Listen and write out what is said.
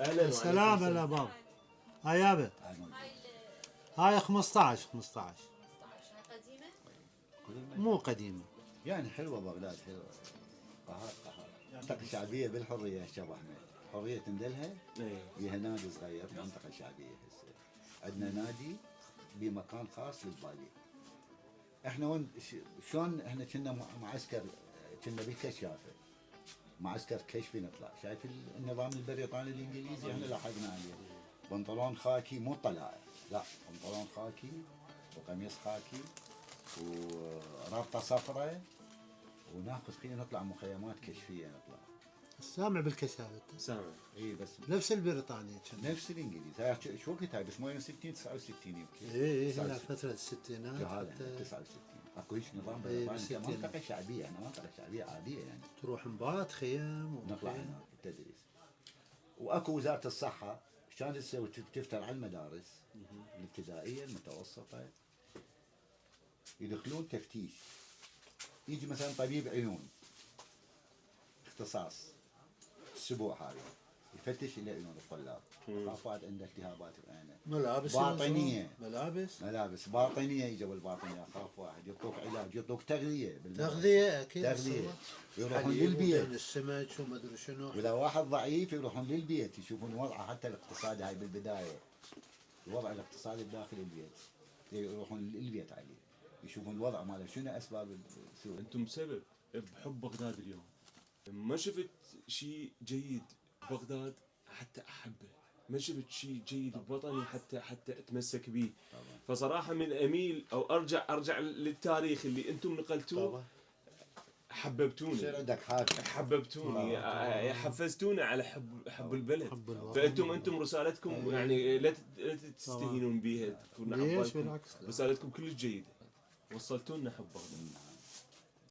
اهلا السلام هلا بابا. هاي يابا. هاي 15 15 هاي قديمة؟ مو قديمة. يعني حلوه بغداد حلوه. قهار منطقه شعبيه بالحريه شيخ احمد. حريه تندلها فيها نادي صغير منطقه شعبيه هسه. عندنا نادي بمكان خاص للباليه. احنا وين شلون احنا كنا معسكر كنا بالكشافه. معسكر كشفي نطلع شايف النظام البريطاني الانجليزي احنا لاحقنا عليه. بنطلون خاكي مو طلائع لا بنطلون خاكي وقميص خاكي ورابطه صفراء وناخذ فينا نطلع مخيمات كشفيه نطلع. سامع بالكشافة. سامع. اي بس نفس البريطاني كان. نفس الانجليزي. هاي شو وقت هاي بس 68 69 يمكن. اي هنا فترة الستينات. جهاله 69 اكو هيك نظام بريطاني كمنطقه شعبيه يعني منطقه شعبيه عاديه يعني. تروح مبات خيام نطلع هناك التدريس. واكو وزاره الصحه كانت تسوي تفتر على المدارس الابتدائيه المتوسطه يدخلون تفتيش. يجي مثلا طبيب عيون اختصاص الاسبوع هذا يفتش الى عيون الطلاب. خافات عنده التهابات بعينه. ملابس باطنيه. ملابس باطنيه يجوا الباطنيه اخاف واحد يعطوك علاج يعطوك تغذيه تغذية اكيد. تغذيه يروحون للبيت. السمك وما ادري شنو. واذا واحد ضعيف يروحون للبيت يشوفون وضعه حتى الاقتصادي هاي بالبدايه. الوضع الاقتصادي بداخل البيت يروحون للبيت عليه يشوفون الوضع ماله شنو اسباب السوء. انتم سبب بحب بغداد اليوم. ما شفت شيء جيد ببغداد حتى احبه. ما شفت شيء جيد بوطني حتى اتمسك به. فصراحه من اميل او ارجع للتاريخ اللي انتم نقلتوه. حببتوني. يصير عندك حافز. حببتوني حفزتونا على حب البلد. فانتم رسالتكم يعني لا تستهينون بها تكون ليش بالعكس. رسالتكم كلش جيده. وصلتوا لنا حب بغداد.